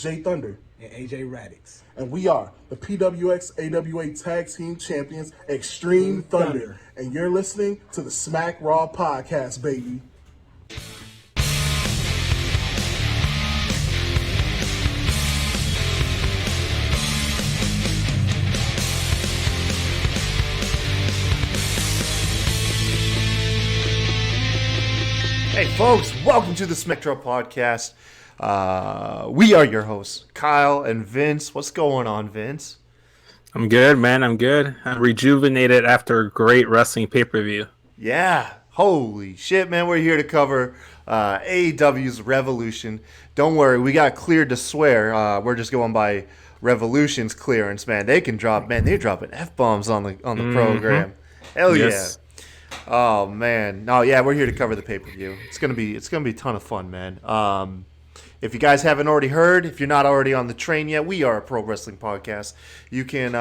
Jay Thunder. And AJ Radix. And we are the PWX AWA Tag Team Champions, Extreme Thunder. And you're listening to the Smack Raw Podcast, baby. Hey folks, welcome to the Smack Raw Podcast. We are your hosts, Kyle and Vince. What's going on, Vince? I'm good, man. I'm good. I'm rejuvenated after a great wrestling pay-per-view. Yeah, holy shit, man. We're here to cover AEW's Revolution. Don't worry, we got cleared to swear. We're just going by Revolution's clearance, man. They can drop, man. They're dropping F-bombs on the program. Hell yes. Yeah. Oh man, no, yeah, we're here to cover the pay-per-view. It's gonna be a ton of fun, man. If you guys haven't already heard, if you're not already on the train yet, we are a pro wrestling podcast. You can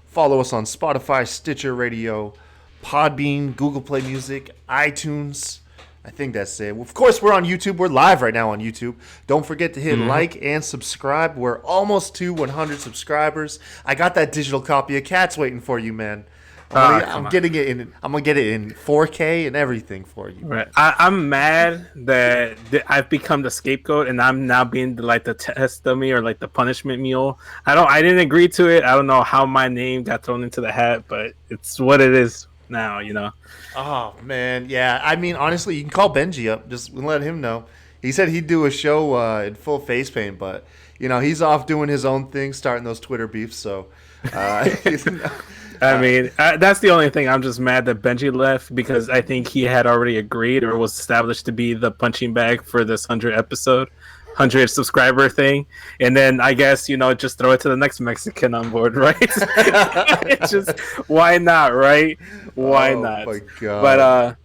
follow us on Spotify, Stitcher Radio, Podbean, Google Play Music, iTunes. I think that's it. Of course, we're on YouTube. We're live right now on YouTube. Don't forget to hit like and subscribe. We're almost to 100 subscribers. I got that digital copy of Cats waiting for you, man. I'm getting it in. I'm gonna get it in 4K and everything for you. Right. I'm mad that I've become the scapegoat and I'm now being like the test dummy or like the punishment mule. I didn't agree to it. I don't know how my name got thrown into the hat, but it's what it is now. You know. Oh man, yeah. I mean, honestly, you can call Benji up. Just let him know. He said he'd do a show in full face paint, but you know he's off doing his own thing, starting those Twitter beefs. So. I mean, that's the only thing. I'm just mad that Benji left because I think he had already agreed or was established to be the punching bag for this 100 subscriber thing. And then I guess, just throw it to the next Mexican on board, right? It's just, why not, right? Why not? My God. But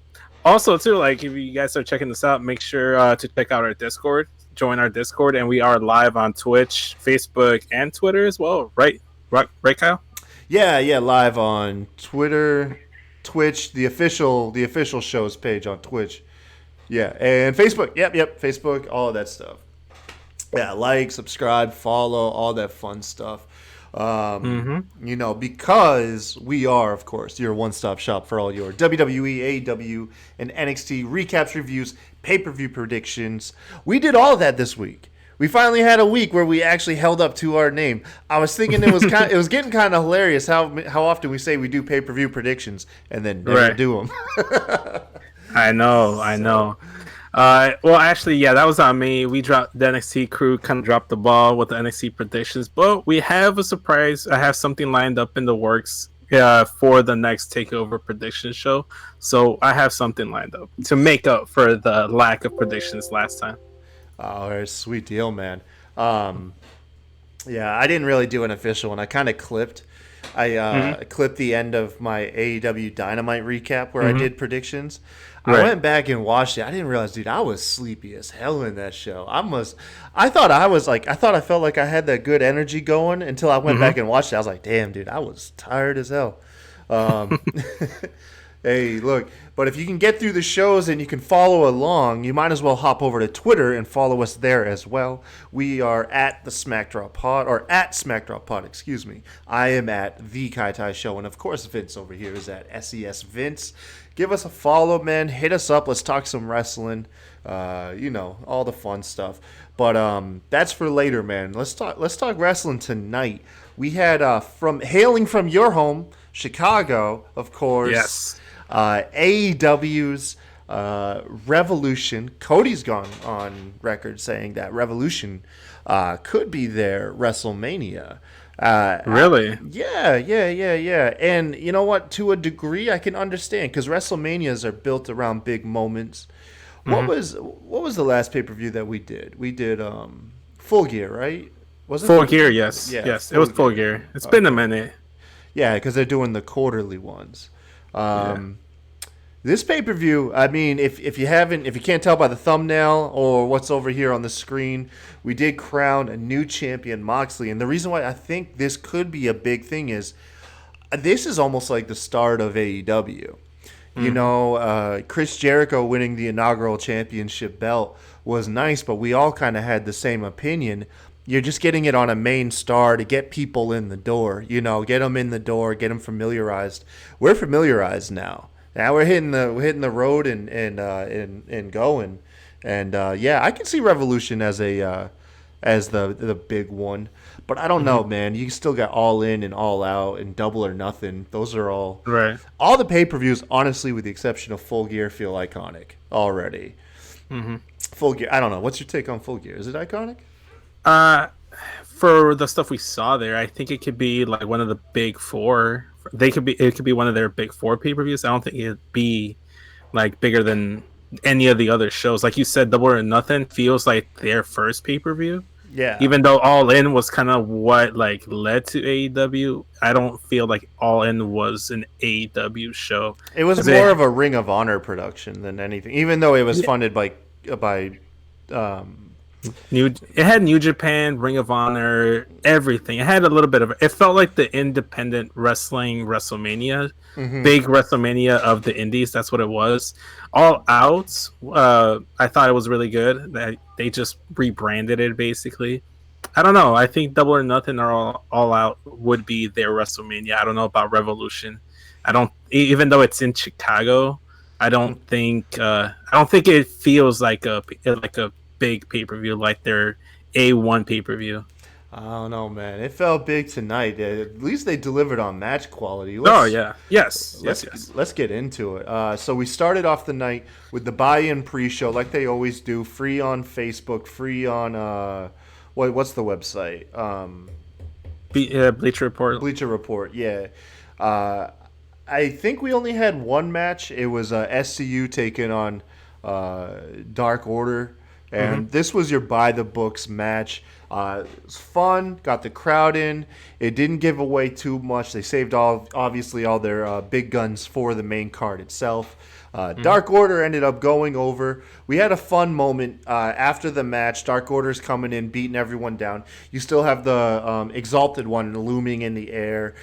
also, too, like, if you guys are checking this out, make sure to check out our Discord. Join our Discord. And we are live on Twitch, Facebook, and Twitter as well, right? Right, Kyle? Yeah, live on Twitter, Twitch, the official show's page on Twitch. Yeah, and Facebook. Yep, Facebook, all of that stuff. Yeah, like, subscribe, follow, all that fun stuff. Because we are, of course, your one-stop shop for all your WWE, AEW, and NXT recaps, reviews, pay-per-view predictions. We did all of that this week. We finally had a week where we actually held up to our name. I was thinking it was getting kind of hilarious how often we say we do pay-per-view predictions and then never do them. I know. Well, actually, yeah, that was on me. The NXT crew kind of dropped the ball with the NXT predictions, but we have a surprise. I have something lined up in the works for the next TakeOver prediction show. So I have something lined up to make up for the lack of predictions last time. Oh, sweet deal, man. Yeah, I didn't really do an official one. I kind of clipped. I clipped the end of my AEW Dynamite recap where I did predictions. Right. I went back and watched it. I didn't realize, dude, I was sleepy as hell in that show. I thought I felt like I had that good energy going until I went back and watched it. I was like, damn, dude, I was tired as hell. Hey, look, but if you can get through the shows and you can follow along, you might as well hop over to Twitter and follow us there as well. We are at the SmackDrop Pod, or at SmackDrop Pod, excuse me. I am at The Kai Tai Show, and of course Vince over here is at SES Vince. Give us a follow, man. Hit us up. Let's talk some wrestling. All the fun stuff. But that's for later, man. Let's talk wrestling tonight. We had hailing from your home, Chicago, of course. Yes. AEW's Revolution. Cody's gone on record saying that Revolution could be their WrestleMania. Really? Yeah. And you know what? To a degree, I can understand because WrestleManias are built around big moments. What was the last pay-per-view that we did? We did Full Gear, right? Was it Full Gear? Yes. Yeah, yes, it was Full Gear. It's been a minute. Yeah, because they're doing the quarterly ones. This pay-per-view, I mean, if you can't tell by the thumbnail or what's over here on the screen, we did crown a new champion, Moxley. And the reason why I think this could be a big thing is this is almost like the start of AEW. You know, Chris Jericho winning the inaugural championship belt was nice, but we all kind of had the same opinion. you're just getting it on a main star to get people in the door. Get them in the door, get them familiarized. We're familiarized now. Now we're hitting the road and going. And yeah, I can see Revolution as the big one. But I don't know, man. You still got All In and All Out and Double or Nothing. Those are all Right. all the pay-per-views, honestly, with the exception of Full Gear, feel iconic already. Full Gear. I don't know. What's your take on Full Gear? Is it iconic? For the stuff we saw there, I think it could be like one of the big four. It could be one of their big four pay-per-views. I don't think it'd be like bigger than any of the other shows. Like you said, Double or Nothing feels like their first pay-per-view. Yeah. Even though All In was kind of what like led to AEW, I don't feel like All In was an AEW show. It was 'Cause more of a Ring of Honor production than anything, even though it was Yeah. funded by it had New Japan, Ring of Honor, everything. It had a little bit of it felt like the independent wrestling WrestleMania, big WrestleMania of the indies. That's what it was. All Out, I thought it was really good. That they just rebranded it basically. I don't know. I think Double or Nothing or All Out would be their WrestleMania. I don't know about Revolution. I don't, even though it's in Chicago. I don't think it feels like a big pay-per-view like their A1 pay-per-view. I don't know, man. It felt big tonight. At least they delivered on match quality. Oh yeah, yes. Let's get into it. So we started off the night with the buy-in pre-show, like they always do, free on Facebook, free on what's the website? Bleacher Report. Bleacher Report. Yeah. I think we only had one match. It was SCU taking on Dark Order. And this was your by the books match. It was fun, got the crowd in. It didn't give away too much. They saved obviously all their big guns for the main card itself. Dark Order ended up going over. We had a fun moment after the match. Dark Order's coming in, beating everyone down. You still have the Exalted One looming in the air,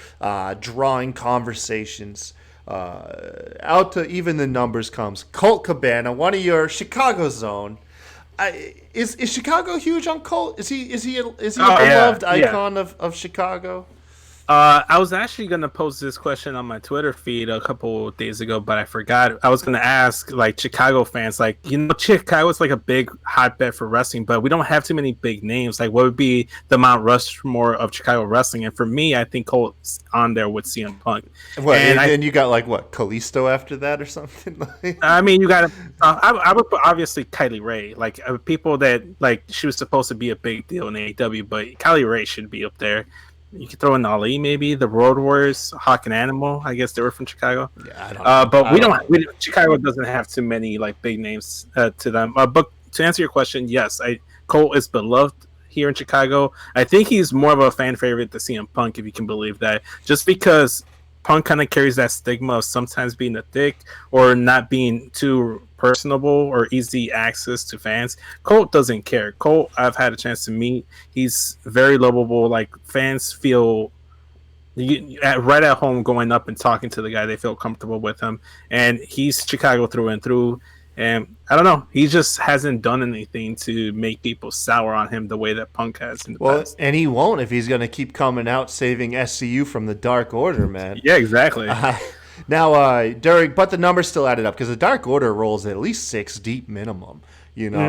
drawing conversations. Out to even the numbers comes. Colt Cabana, one of your Chicago zone. Is Chicago huge on Colt? Is he a beloved icon of Chicago? I was actually going to post this question on my Twitter feed a couple of days ago, but I forgot. I was going to ask, like, Chicago fans, like, Chicago is like a big hotbed for wrestling, but we don't have too many big names. Like, what would be the Mount Rushmore of Chicago wrestling? And for me, I think Colt's on there with CM Punk. What, and then you got, like, what, Kalisto after that or something? I mean, you got to... I would put, obviously, Kylie Ray. Like, people that, like, she was supposed to be a big deal in AEW, but Kylie Ray should be up there. You could throw in Ali, maybe the Road Warriors, Hawk and Animal. I guess they were from Chicago. Yeah, I don't know. But Chicago doesn't have too many like big names to them. But to answer your question, yes, Cole is beloved here in Chicago. I think he's more of a fan favorite than CM Punk, if you can believe that. Just because Punk kind of carries that stigma of sometimes being a dick or not being too personable or easy access to fans. Colt doesn't care. Colt, I've had a chance to meet. He's very lovable. Like, fans feel right at home going up and talking to the guy. They feel comfortable with him. And he's Chicago through and through. And I don't know. He just hasn't done anything to make people sour on him the way that Punk has in the past. And he won't if he's going to keep coming out saving SCU from the Dark Order, man. Yeah, exactly. Now, but the numbers still added up because the Dark Order rolls at least 6 deep minimum,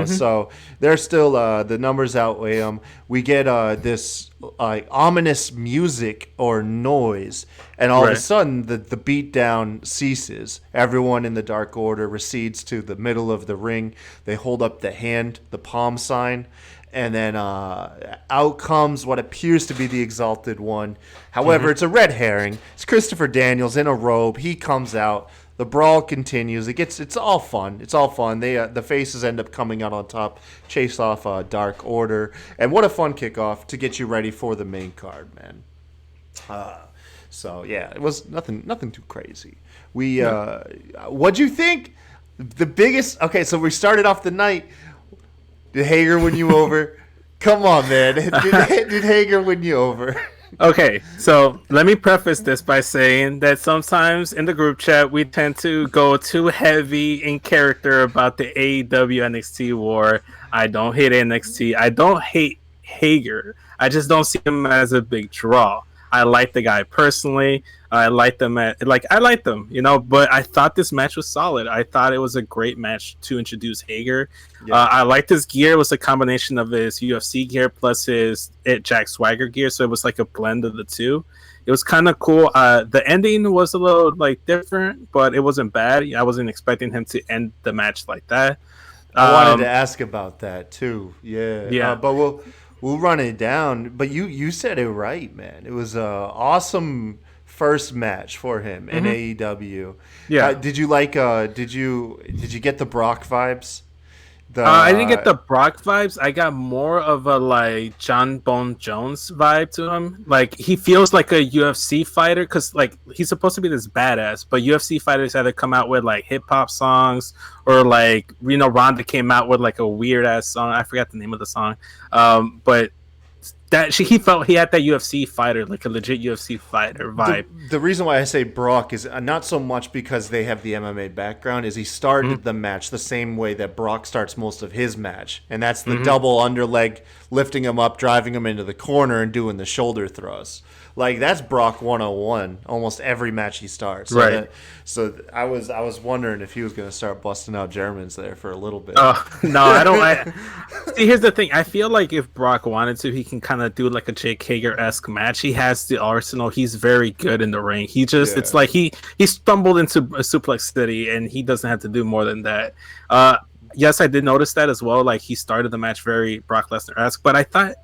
so they're still, the numbers outweigh them. We get this ominous music or noise, and all of a sudden the beatdown ceases. Everyone in the Dark Order recedes to the middle of the ring. They hold up the hand, the palm sign, and then out comes what appears to be the Exalted One. However, it's a red herring. It's Christopher Daniels in a robe. He comes out. The brawl continues. It's all fun. It's all fun. The faces end up coming out on top, chase off Dark Order, and what a fun kickoff to get you ready for the main card, man. So yeah, it was nothing too crazy. What'd you think? The biggest. Okay, so we started off the night. Did Hager win you over? Come on, man. Did Hager win you over? Okay, so let me preface this by saying that sometimes in the group chat we tend to go too heavy in character about the AEW NXT war. I don't hate NXT. I don't hate Hager. I just don't see him as a big draw. I like the guy personally. I like them I like them, but I thought this match was solid. I thought it was a great match to introduce Hager. Yeah. I liked his gear. It was a combination of his UFC gear plus his Jack Swagger gear, so it was like a blend of the two. It was kind of cool. The ending was a little different, but it wasn't bad. I wasn't expecting him to end the match like that. I wanted to ask about that too. Yeah. But we'll run it down. But you said it right, man. It was a awesome first match for him in AEW. Yeah. Did you like? Did you get the Brock vibes? I didn't get the Brock vibes. I got more of a John Bone Jones vibe to him. He feels like a UFC fighter because he's supposed to be this badass, but UFC fighters either come out with hip hop songs or Ronda came out with a weird ass song. I forgot the name of the song, but he felt he had that UFC fighter, a legit UFC fighter vibe. The reason why I say Brock is not so much because they have the MMA background, is he started the match the same way that Brock starts most of his match, and that's the double underleg, lifting him up, driving him into the corner, and doing the shoulder thrusts. That's Brock 101, almost every match he starts. So right. So I was wondering if he was going to start busting out Germans there for a little bit. No, I don't. See, here's the thing. I feel like if Brock wanted to, he can kind of do a Jake Hager-esque match. He has the arsenal. He's very good in the ring. It's like he stumbled into a suplex city, and he doesn't have to do more than that. Yes, I did notice that as well. He started the match very Brock Lesnar-esque, but I thought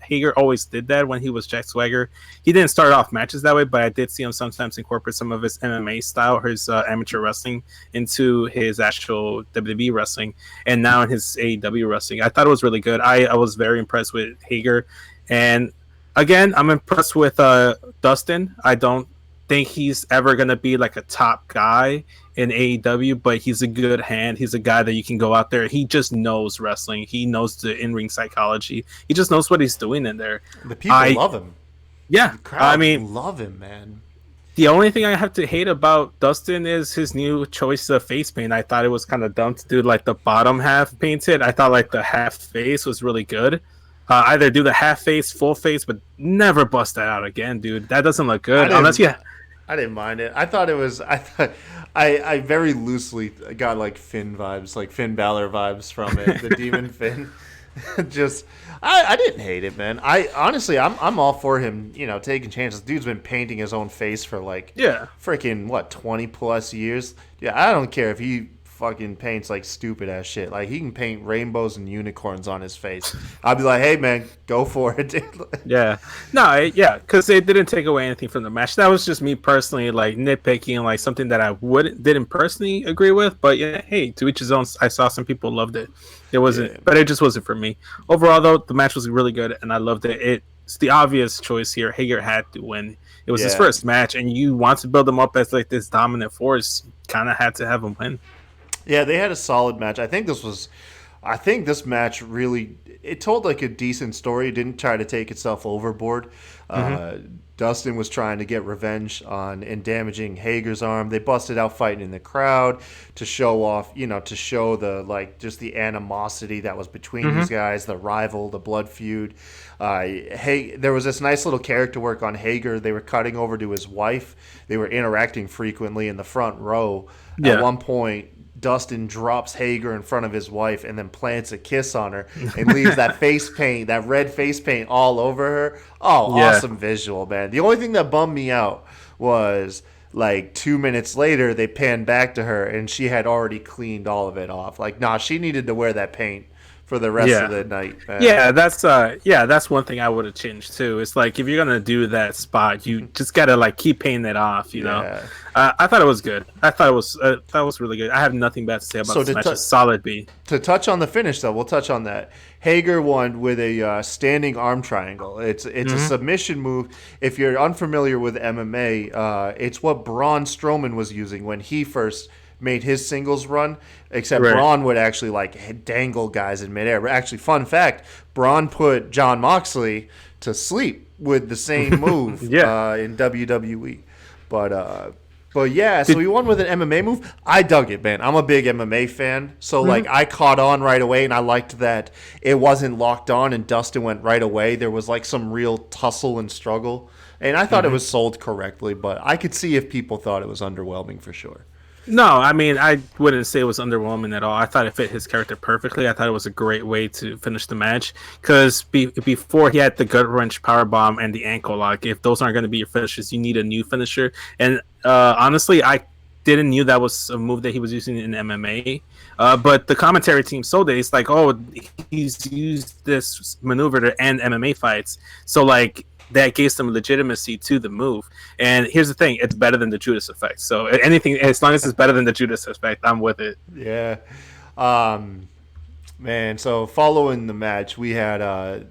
Hager always did that when he was Jack Swagger. He didn't start off matches that way, but I did see him sometimes incorporate some of his MMA style, his amateur wrestling, into his actual WWE wrestling, and now in his AEW wrestling. I thought it was really good. I was very impressed with Hager, and again, I'm impressed with Dustin. I don't think he's ever going to be a top guy in AEW, but he's a good hand. He's a guy that you can go out there. He just knows wrestling. He knows the in-ring psychology. He just knows what he's doing in there. The people love him. Yeah. The crowd love him, man. The only thing I have to hate about Dustin is his new choice of face paint. I thought it was kind of dumb to do the bottom half painted. I thought the half face was really good. Either do the half face, full face, but never bust that out again, dude. That doesn't look good. I didn't mind it. I thought it was. I very loosely got Finn vibes, Finn Balor vibes from it. The Demon Finn. I didn't hate it, man. I'm all for him. Taking chances. Dude's been painting his own face for freaking 20 plus years. Yeah, I don't care if he fucking paints stupid ass shit. He can paint rainbows and unicorns on his face. I'll be like, hey man, go for it. Yeah, no, because it didn't take away anything from the match. That was just me personally, nitpicking, something that I didn't personally agree with. But hey, to each his own. I saw some people loved it. It wasn't, but it just wasn't for me. Overall, though, the match was really good, and I loved it. It's the obvious choice here. Hager had to win. It was his first match, and you want to build him up as this dominant force. Kind of had to have him win. Yeah, they had a solid match. I think this match really, it told a decent story. It didn't try to take itself overboard. Dustin was trying to get revenge on and damaging Hager's arm. They busted out fighting in the crowd to show off, to show the just the animosity that was between these guys, the rival, the blood feud. There was this nice little character work on Hager. They were cutting over to his wife. They were interacting frequently in the front row. Yeah. At one point, Dustin drops Hager in front of his wife and then plants a kiss on her and leaves that face paint, that red face paint all over her. Oh, yeah. Awesome visual, man. The only thing that bummed me out was 2 minutes later they panned back to her and she had already cleaned all of it off. She needed to wear that paint for the rest of the night, man. Yeah, that's one thing I would have changed too. It's if you're gonna do that spot, you just gotta keep painting it off, you know. I thought it was good. I thought it was really good. I have nothing bad to say about this match. A solid B. To touch on the finish, though, we'll touch on that. Hager won with a standing arm triangle. It's a submission move. If you're unfamiliar with MMA, it's what Braun Strowman was using when he first made his singles run, except Braun would actually dangle guys in midair. Actually, fun fact, Braun put Jon Moxley to sleep with the same move in WWE. But But yeah, so he won with an MMA move. I dug it, man. I'm a big MMA fan. So, like, I caught on right away, and I liked that it wasn't locked on and Dustin went right away. There was, like, some real tussle and struggle. And I thought it was sold correctly, but I could see if people thought it was underwhelming for sure. No, I mean, I wouldn't say it was underwhelming at all. I thought it fit his character perfectly. I thought it was a great way to finish the match because before he had the gut wrench power bomb and the ankle lock. If those aren't going to be your finishes, you need a new finisher. And honestly, I didn't knew that was a move that he was using in MMA. But the commentary team sold it. It's like, oh, he's used this maneuver to end MMA fights. So like, that gave some legitimacy to the move. And here's the thing, it's better than the Judas effect. So anything, as long as it's better than the Judas effect, I'm with it. Yeah. Man, so following the match, we had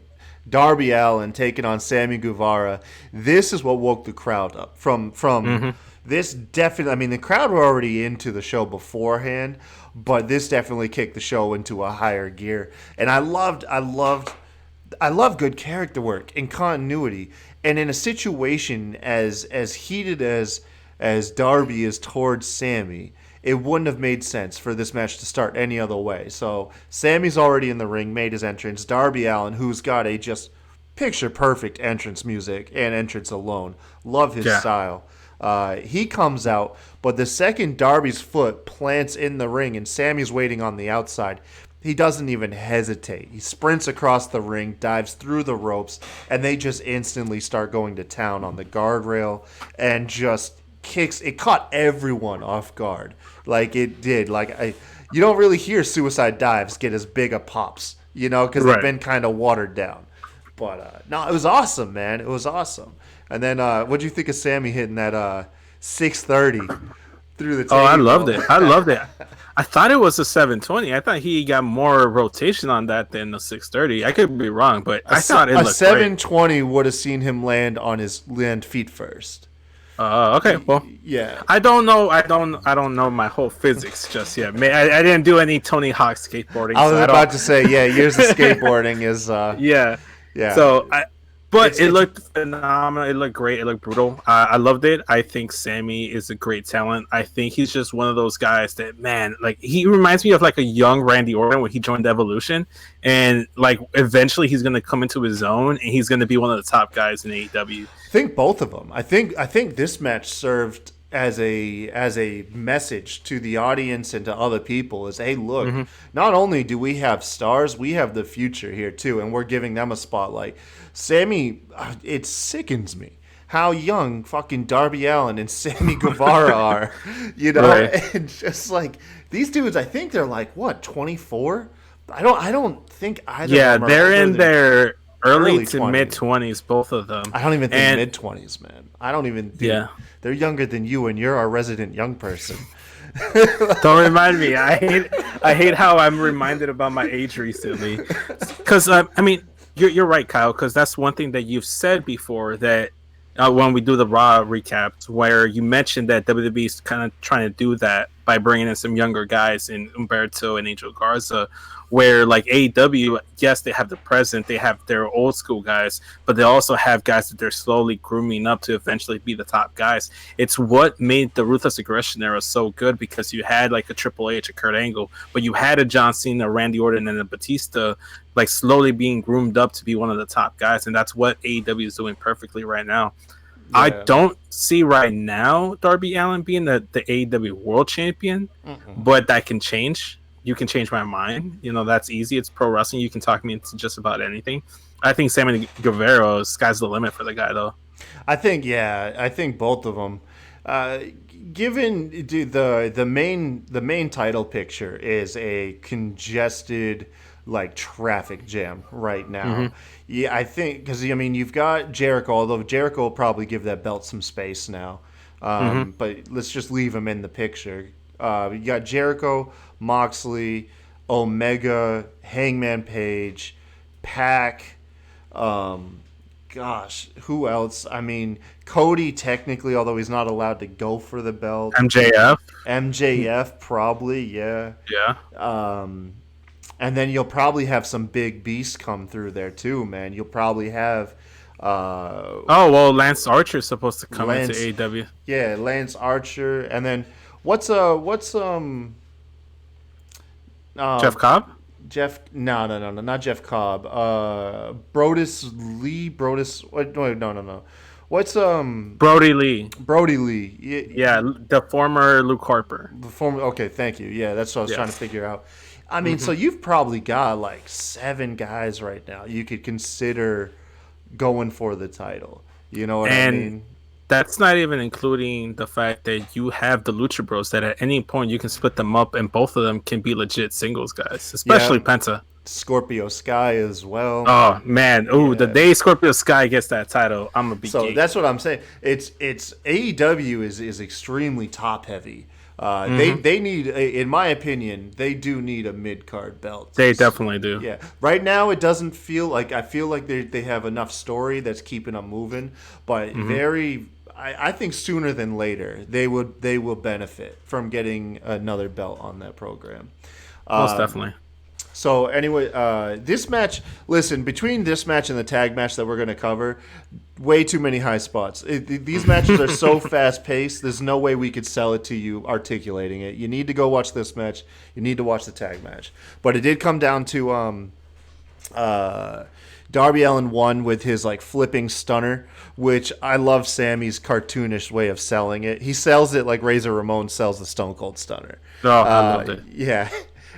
Darby Allin taking on Sammy Guevara. This is what woke the crowd up. From this definitely, I mean, the crowd were already into the show beforehand, but this definitely kicked the show into a higher gear. And I love good character work and continuity. And in a situation as heated as Darby is towards Sammy, it wouldn't have made sense for this match to start any other way. So Sammy's already in the ring, made his entrance. Darby Allin, who's got a just picture-perfect entrance music and entrance alone. Love his style. He comes out, but the second Darby's foot plants in the ring and Sammy's waiting on the outside, he doesn't even hesitate. He sprints across the ring, dives through the ropes, and they just instantly start going to town on the guardrail and just kicks. It caught everyone off guard. Like it did. You don't really hear suicide dives get as big a pops, because they've been kind of watered down. But no, it was awesome, man. It was awesome. And then what'd you think of Sammy hitting that 630 through the table? Oh, I loved it. I thought it was a 720. I thought he got more rotation on that than the 630. I could be wrong, but I thought it looked a 720 would have seen him land on his feet first. Okay, well, yeah. I don't know. I don't know my whole physics just yet. I didn't do any Tony Hawk skateboarding. I was about to say, yeah, years of skateboarding is. Yeah. So But it looked phenomenal. It looked great. It looked brutal. I loved it. I think Sammy is a great talent. I think he's just one of those guys that, man, like he reminds me of like a young Randy Orton when he joined Evolution, and like eventually he's going to come into his own and he's going to be one of the top guys in AEW. I think both of them. I think this match served as a message to the audience and to other people is, hey, look, not only do we have stars, we have the future here too, and we're giving them a spotlight. Sammy, it sickens me how young fucking Darby Allin and Sammy Guevara are, Right. And just like these dudes, I think they're like what, 24? I don't think either. Yeah, of them are they're older in than their early to 20s. mid-20s, both of them. I don't even think mid-20s, man. I don't even think they're younger than you, and you're our resident young person. Don't remind me. I hate how I'm reminded about my age recently. Because I mean, you're right, Kyle. Because that's one thing that you've said before that when we do the Raw recaps, where you mentioned that WWE is kind of trying to do that by bringing in some younger guys in Humberto and Angel Garza. Where like AEW, yes, they have the present, they have their old school guys, but they also have guys that they're slowly grooming up to eventually be the top guys. It's what made the Ruthless Aggression era so good because you had like a Triple H, a Kurt Angle, but you had a John Cena, Randy Orton, and a Batista like slowly being groomed up to be one of the top guys, and that's what AEW is doing perfectly right now. Yeah. I don't see right now Darby Allin being the AEW World Champion, but that can change. You can change my mind. That's easy. It's pro wrestling. You can talk me into just about anything. I think Sammy Guevara, sky's the limit for the guy, though. I think both of them. Given the main title picture is a congested like traffic jam right now. Yeah, I think because you've got Jericho, although Jericho will probably give that belt some space now. But let's just leave him in the picture. You got Jericho, Moxley, Omega, Hangman Page, Pac. Gosh, who else? I mean, Cody technically, although he's not allowed to go for the belt. MJF probably, yeah. Yeah. And then you'll probably have some big beasts come through there too, man. You'll probably have Oh well, Lance Archer's supposed to come into Lance, AEW. yeah, Lance Archer, and then what's Jeff um Cobb, Jeff? No, not Jeff Cobb. Brodus Lee. Brodus. No. What's Brody Lee. Brody Lee? Yeah, the former Luke Harper. The former. Okay, thank you. Yeah, that's what I was trying to Yes. figure out. I mean, so you've probably got like 7 guys right now you could consider going for the title. You know what I And mean? that's not even including the fact that you have the Lucha Bros that at any point you can split them up and both of them can be legit singles guys, especially Yeah. Penta. Scorpio Sky as well. Oh man, oh the Yeah. day Scorpio Sky gets that title, I'm gonna be So geeked. that's what I'm saying. It's AEW is extremely top heavy. They need, in my opinion, they do need a mid card belt. They definitely do. Yeah. Right now, it doesn't feel like, I feel like they have enough story that's keeping them moving, but I think sooner than later they will benefit from getting another belt on that program. Most definitely. So anyway, this match. Listen, between this match and the tag match that we're going to cover, way too many high spots. These matches are so fast paced. There's no way we could sell it to you articulating it. You need to go watch this match. You need to watch the tag match. But it did come down to Darby Allin won with his like flipping stunner, which I love Sammy's cartoonish way of selling it. He sells it like Razor Ramon sells the Stone Cold Stunner. Oh, I loved it. Yeah.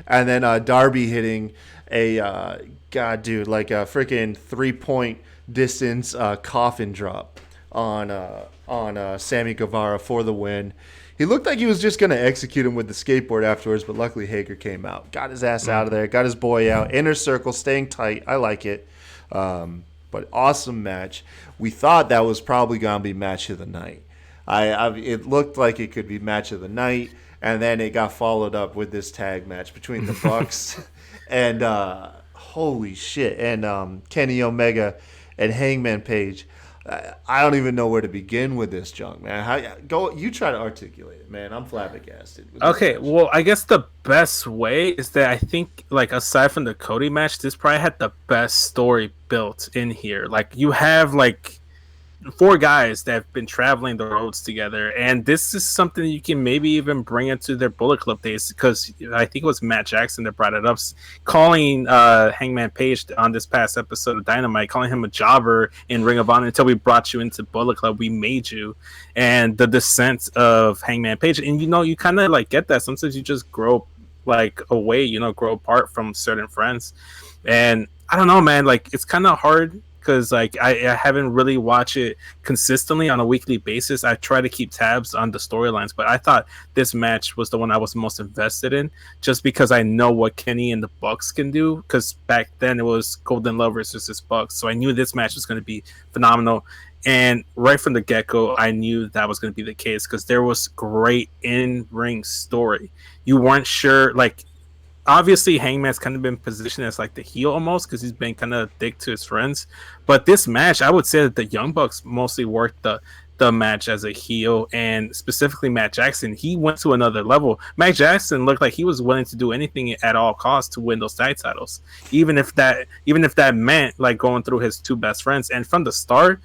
And then Darby hitting a god dude like a freaking 3-point distance coffin drop on Sammy Guevara for the win. He looked like he was just gonna execute him with the skateboard afterwards, but luckily Hager came out, got his ass out of there, got his boy out. Inner circle, staying tight. I like it. But awesome match. We thought that was probably gonna be match of the night. It looked like it could be match of the night. And then it got followed up with this tag match between the Bucks and holy shit, and Kenny Omega and Hangman Page. I don't even know where to begin with this junk, man. You try to articulate it, man. I'm flabbergasted. With this Okay, match. well, I guess the best way is that I think, like, aside from the Cody match, this probably had the best story built in here. Like, you have, like, 4 guys that have been traveling the roads together, and this is something you can maybe even bring into their Bullet Club days, because I think it was Matt Jackson that brought it up, calling Hangman Page on this past episode of Dynamite, calling him a jobber in Ring of Honor until we brought you into Bullet Club, we made you, and the descent of Hangman Page. And you kind of like get that sometimes you just grow like away, grow apart from certain friends. And I don't know, man, like it's kind of hard because like I haven't really watched it consistently on a weekly basis. I try to keep tabs on the storylines, but I thought this match was the one I was most invested in, just because I know what Kenny and the Bucks can do. Because back then it was Golden Love versus this Bucks, so I knew this match was going to be phenomenal. And right from the get-go, I knew that was going to be the case because there was great in-ring story. You weren't sure, like, obviously Hangman's kind of been positioned as like the heel almost because he's been kind of a dick to his friends, but this match I would say that the Young Bucks mostly worked the match as a heel, and specifically Matt Jackson, he went to another level. Matt Jackson looked like he was willing to do anything at all costs to win those tag titles, even if that meant like going through his 2 best friends. And from the start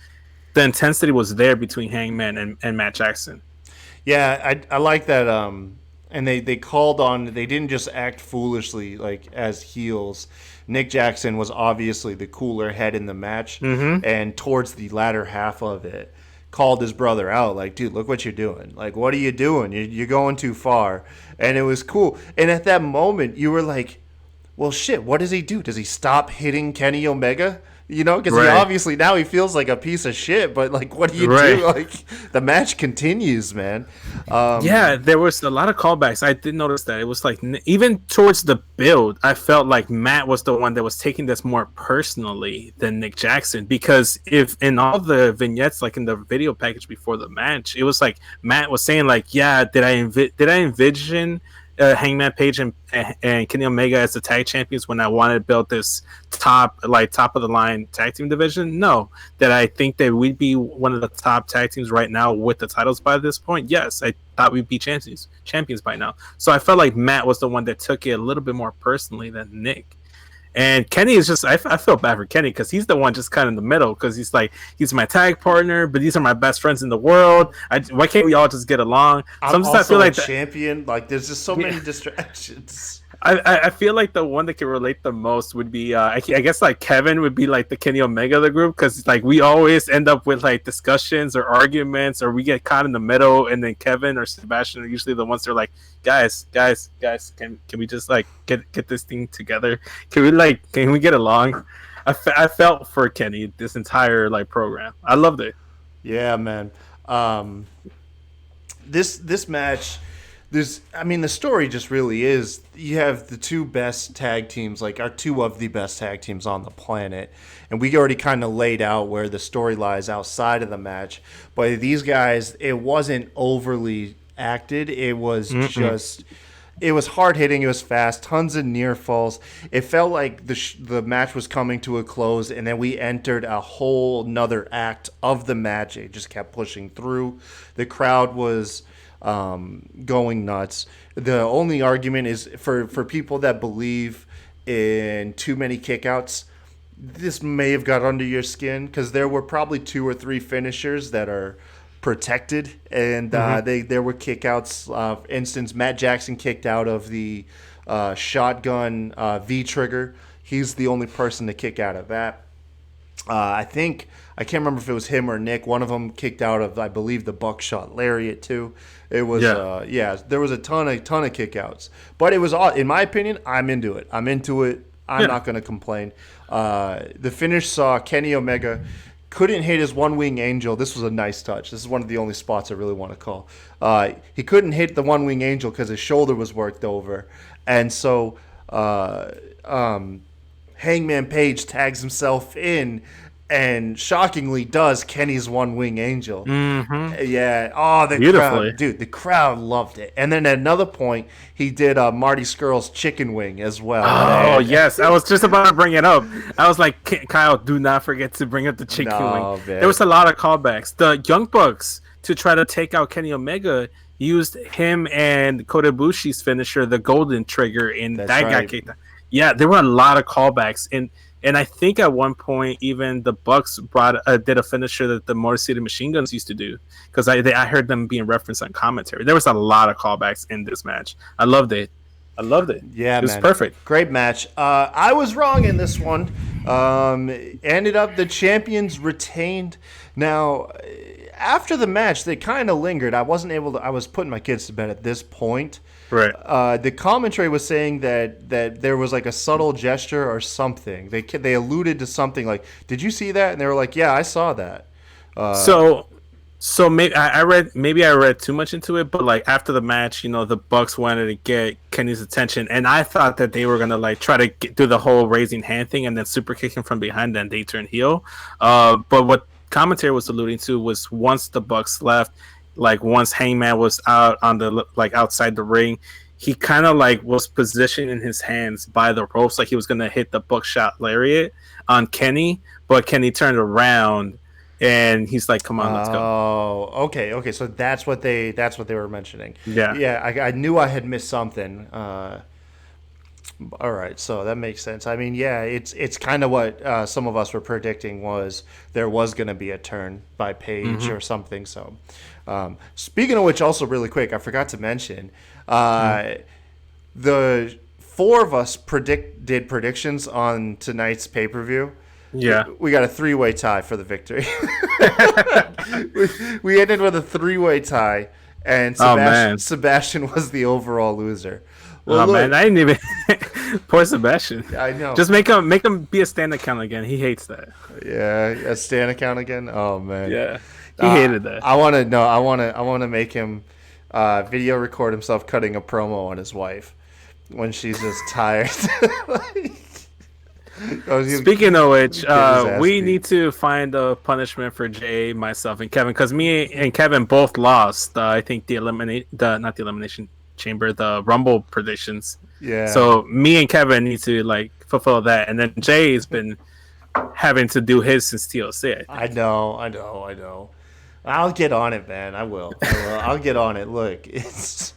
the intensity was there between Hangman and Matt Jackson. Yeah, I like that. And they called on. They didn't just act foolishly like as heels. Nick Jackson was obviously the cooler head in the match, and towards the latter half of it, called his brother out. Like, dude, look what you're doing. Like, what are you doing? You're going too far. And it was cool. And at that moment, you were like, well, shit. What does he do? Does he stop hitting Kenny Omega? Because he obviously now he feels like a piece of shit. But like, what do you do? Like, the match continues, man. Yeah, there was a lot of callbacks. I did notice that. It was like, even towards the build, I felt like Matt was the one that was taking this more personally than Nick Jackson, because if in all the vignettes, like in the video package before the match, it was like Matt was saying like, yeah, did I envision Hangman Page and Kenny Omega as the tag champions when I wanted to build this top of the line tag team division? No. That I think that we'd be one of the top tag teams right now with the titles by this point? Yes, I thought we'd be champions by now. So I felt like Matt was the one that took it a little bit more personally than Nick. And Kenny is just, I feel bad for Kenny because he's the one just kind of in the middle because he's like, he's my tag partner, but these are my best friends in the world. Why can't we all just get along? I'm also I feel like champion. Like, there's just so many distractions. I feel like the one that can relate the most would be I guess like Kevin would be like the Kenny Omega of the group because like we always end up with like discussions or arguments or we get caught in the middle and then Kevin or Sebastian are usually the ones that are like guys can we just like get this thing together, can we get along? I felt for Kenny this entire like program. I loved it. Yeah, man. This match. The story just really is you have the two best tag teams, like our two of the best tag teams on the planet. And we already kind of laid out where the story lies outside of the match. But these guys, it wasn't overly acted. It was just, it was hard hitting. It was fast, tons of near falls. It felt like the match was coming to a close. And then we entered a whole nother act of the match. It just kept pushing through. The crowd was going nuts. The only argument is for people that believe in too many kickouts. This may have got under your skin because there were probably 2 or 3 finishers that are protected, and there were kickouts. For instance, Matt Jackson kicked out of the shotgun V trigger. He's the only person to kick out of that. I can't remember if it was him or Nick. One of them kicked out of, I believe, the buckshot lariat too. It was, there was a ton of kickouts. But it was, in my opinion, I'm into it. I'm not going to complain. The finish saw Kenny Omega couldn't hit his one wing angel. This was a nice touch. This is one of the only spots I really want to call. He couldn't hit the one wing angel because his shoulder was worked over. And so Hangman Page tags himself in and shockingly does Kenny's one wing angel. Yeah. Oh, crowd, dude, the crowd loved it. And then at another point, he did Marty Scurll's chicken wing as well. Oh, yes. I was just about to bring it up. I was like, Kyle, do not forget to bring up the chicken wing. Man. There was a lot of callbacks. The Young Bucks, to try to take out Kenny Omega, used him and Kota Ibushi's finisher, the Golden Trigger, and got kicked out. Yeah, there were a lot of callbacks. And I think at one point, even the Bucks did a finisher that the Motor City Machine Guns used to do because I heard them being referenced on commentary. There was a lot of callbacks in this match. I loved it. Yeah, it was perfect. Great match. I was wrong in this one. Ended up the champions retained. Now, after the match, they kind of lingered. I was putting my kids to bed at this point. Right. The commentary was saying that there was like a subtle gesture or something. They alluded to something like, "Did you see that?" And they were like, "Yeah, I saw that." So maybe I read too much into it, but like after the match, the Bucks wanted to get Kenny's attention, and I thought that they were gonna like try to do the whole raising hand thing and then super kick him from behind, and they turn heel. But what commentary was alluding to was once the Bucks left. Like once Hangman was out on the outside the ring, he kind of like was positioning his hands by the ropes like he was gonna hit the buckshot lariat on Kenny, but Kenny turned around and he's like, "Come on, let's go." Oh, okay. So that's what they were mentioning. Yeah. I knew I had missed something. All right, so that makes sense. I mean, yeah, it's kind of what some of us were predicting was there was going to be a turn by Page or something. So, speaking of which, also really quick, I forgot to mention the 4 of us did predictions on tonight's pay-per-view. Yeah, we got a 3-way tie for the victory. we ended with a 3-way tie, and Sebastian was the overall loser. Well, man, I didn't even. Poor Sebastian. I know. Just make him be a stand account again. He hates that. Yeah, a stand account again. Oh man. Yeah, he hated that. I want to make him video record himself cutting a promo on his wife when she's just tired. Speaking of which, we need to find a punishment for Jay, myself, and Kevin because me and Kevin both lost. I think not the elimination chamber, the Rumble predictions. Yeah. So me and Kevin need to like fulfill that, and then Jay's been having to do his since TLC. I know. I'll get on it, man. I will. I'll get on it. Look, it's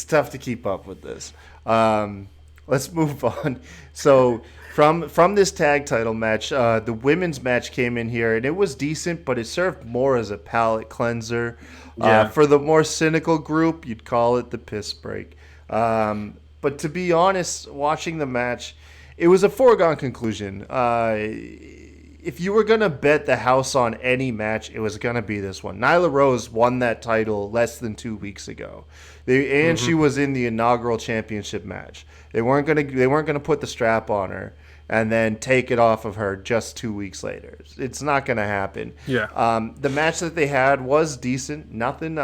tough to keep up with this. Let's move on. So From this tag title match, the women's match came in here, and it was decent, but it served more as a palate cleanser. Yeah. For the more cynical group, you'd call it the piss break. But to be honest, watching the match, it was a foregone conclusion. If you were going to bet the house on any match, it was going to be this one. Nyla Rose won that title less than 2 weeks ago. She was in the inaugural championship match. They weren't going to put the strap on her and then take it off of her just 2 weeks later. It's not going to happen. Yeah. The match that they had was decent. Nothing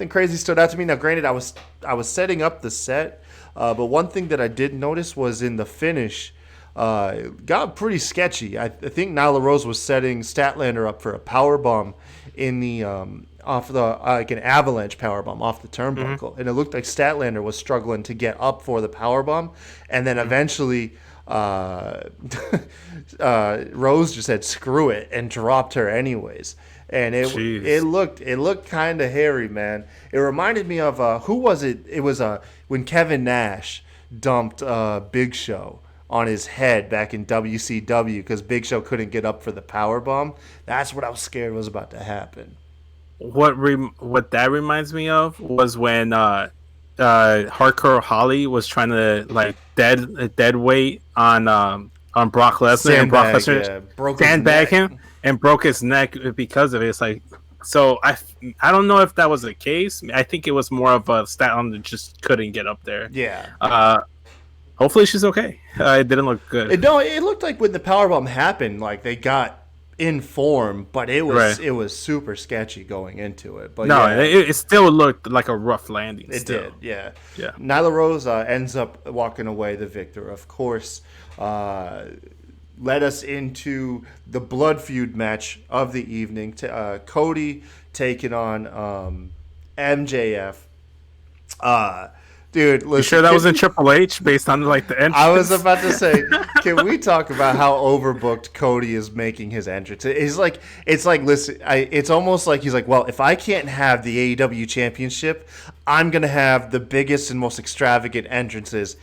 crazy stood out to me. Now, granted, I was setting up the set, but one thing that I did notice was in the finish, got pretty sketchy. I think Nyla Rose was setting Statlander up for a power bomb in the off the like an avalanche power bomb off the turnbuckle, and it looked like Statlander was struggling to get up for the power bomb, and then eventually Rose just said screw it and dropped her anyways. And it looked kind of hairy, man. It reminded me of who was it? It was when Kevin Nash dumped Big Show on his head back in WCW because Big Show couldn't get up for the power bomb. That's what I was scared was about to happen. What that reminds me of was when Hardcore Holly was trying to like dead weight on Brock Lesnar, and Brock Lesnar sandbag him and broke his neck because of it. It's like, so I don't know if that was the case. I think it was more of a Statlander that just couldn't get up there. Yeah. Hopefully she's okay. It didn't look good. It looked like when the powerbomb happened, like they got in form, but it was super sketchy going into it. But it still looked like a rough landing. It did, yeah. Nyla Rose ends up walking away the victor, of course. Led us into the blood feud match of the evening. Cody taking on MJF. Dude, listen, you sure that was in Triple H based on like the entrance? I was about to say, can we talk about how overbooked Cody is making his entrance? It's almost like he's like, well, if I can't have the AEW championship, I'm gonna have the biggest and most extravagant entrances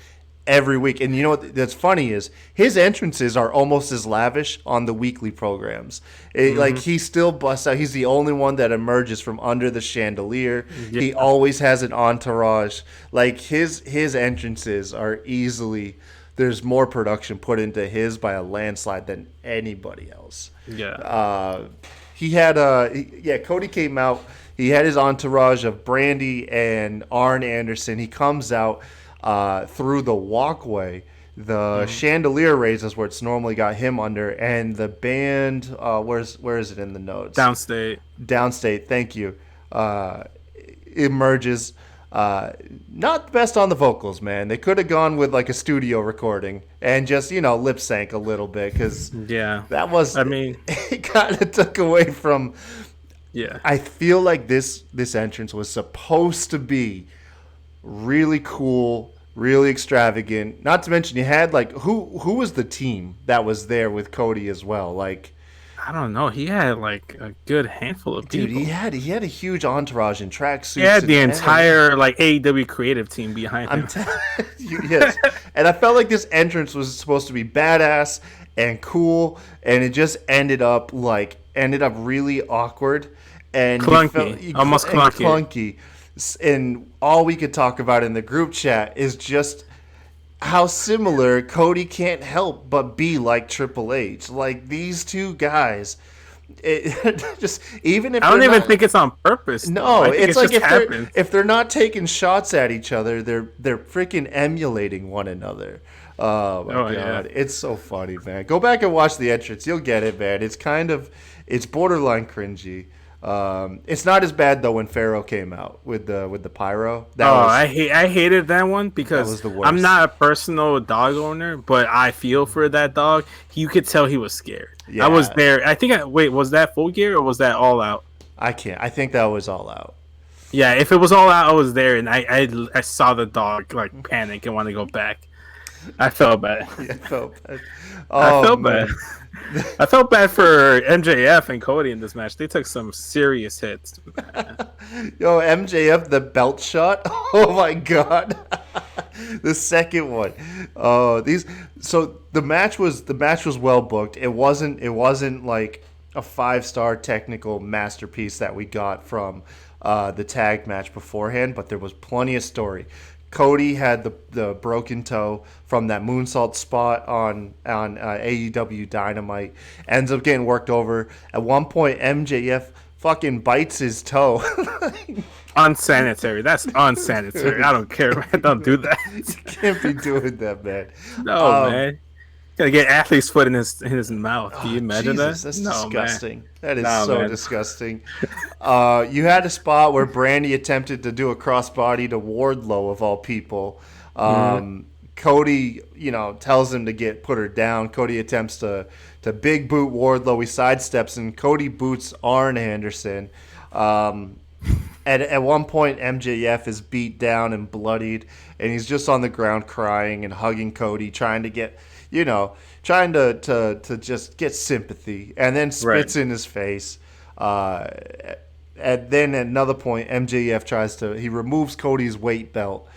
every week. And you know what that's funny is his entrances are almost as lavish on the weekly programs. Like he still busts out. He's the only one that emerges from under the chandelier. Yeah. He always has an entourage. Like his entrances are easily, there's more production put into his by a landslide than anybody else. Yeah. He had Cody came out. He had his entourage of Brandy and Arn Anderson. He comes out through the walkway. The chandelier raises where it's normally got him under, and the band, where is it in the notes? Downstate, thank you. Emerges. Not the best on the vocals, man. They could have gone with like a studio recording and just, lip sync a little bit, because that was, it kind of took away from. Yeah. I feel like this entrance was supposed to be really cool, really extravagant. Not to mention you had like who was the team that was there with Cody as well? Like, I don't know. He had like a good handful of people. Dude, he had a huge entourage and tracksuits. He had the entire like AEW creative team behind him. Yes. And I felt like this entrance was supposed to be badass and cool, and it just ended up really awkward and clunky. Almost clunky. And all we could talk about in the group chat is just how similar Cody can't help but be like Triple H. Like these two guys, just even if I don't even think it's on purpose. No, it's like just if they're not taking shots at each other, they're freaking emulating one another. Oh my god, yeah. It's so funny, man. Go back and watch the entrance, you'll get it, man. It's borderline cringy. It's not as bad though when Pharaoh came out with the pyro. I hated that one because was the worst. I'm not a personal dog owner, but I feel for that dog. You could tell he was scared. Yeah. I was there. I think. Wait, was that Full Gear or was that All Out? I think that was All Out. Yeah, if it was All Out, I was there, and I saw the dog like panic and want to go back. I felt bad. Yeah, I felt bad. I felt bad. I felt bad for MJF and Cody in this match. They took some serious hits. Yo, MJF, the belt shot. Oh my god. The second one. So the match was well booked. It wasn't like a 5-star technical masterpiece that we got from the tag match beforehand, but there was plenty of story. Cody had the broken toe from that moonsault spot on AEW Dynamite. Ends up getting worked over. At one point, MJF fucking bites his toe. Unsanitary. That's unsanitary. I don't care, man. Don't do that. You can't be doing that, man. No, man. Gotta get athlete's foot in his mouth. Can you imagine Jesus, that? that's No, disgusting. man. That is No, so man. disgusting. You had a spot where Brandy attempted to do a crossbody to Wardlow, of all people. Cody, tells him to put her down. Cody attempts to big boot Wardlow. He sidesteps, and Cody boots Arn Anderson. At one point, MJF is beat down and bloodied, and he's just on the ground crying and hugging Cody, trying to get, trying to just get sympathy, and then spits in his face. Then at another point, MJF he removes Cody's weight belt.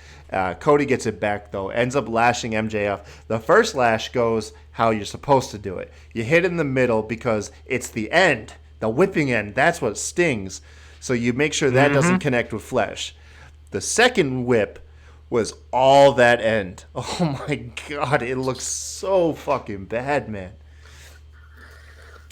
Cody gets it back, though, ends up lashing MJF. The first lash goes how you're supposed to do it. You hit in the middle because it's the end, the whipping end. That's what stings. So you make sure that doesn't connect with flesh. The second whip was all that end. Oh my God, it looks so fucking bad, man.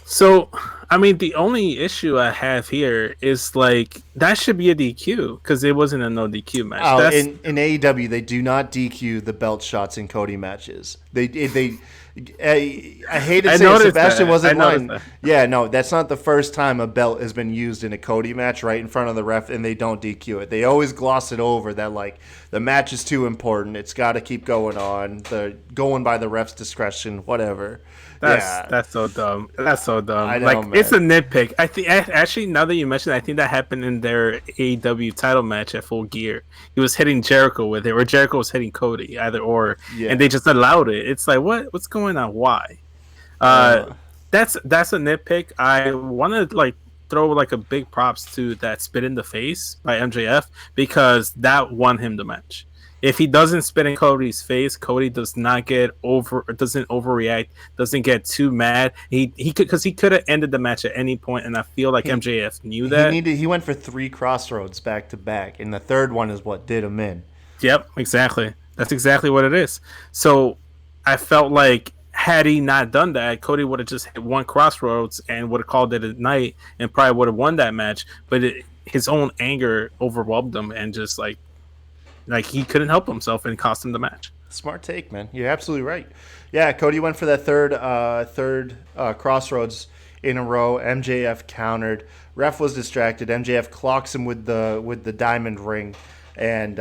So, I mean, the only issue I have here is like that should be a DQ because it wasn't a no DQ match. Oh, in AEW, they do not DQ the belt shots in Cody matches. I hate to say it, Sebastian wasn't lying. Yeah, no, that's not the first time a belt has been used in a Cody match right in front of the ref, and they don't DQ it. They always gloss it over that, like, the match is too important. It's got to keep going on. Going by the ref's discretion, whatever. That's so dumb. That's so dumb. I know, like, man. it's a nitpick. I think actually, now that you mention it, I think that happened in their AEW title match at Full Gear. He was hitting Jericho with it, or Jericho was hitting Cody, either or, and they just allowed it. It's like, what's going on? Why? That's a nitpick. I want to throw a big props to that spit in the face by MJF because that won him the match. If he doesn't spit in Cody's face, Cody doesn't overreact, doesn't get too mad. He could have ended the match at any point, and I feel like MJF knew that. He went for 3 crossroads back to back, and the third one is what did him in. Yep, exactly. That's exactly what it is. So I felt like had he not done that, Cody would have just hit 1 crossroads and would have called it a night and probably would have won that match. But his own anger overwhelmed him and just like he couldn't help himself and it cost him the match. Smart take, man. You're absolutely right. Yeah, Cody went for that third crossroads in a row. MJF countered. Ref was distracted. MJF clocks him with the diamond ring, and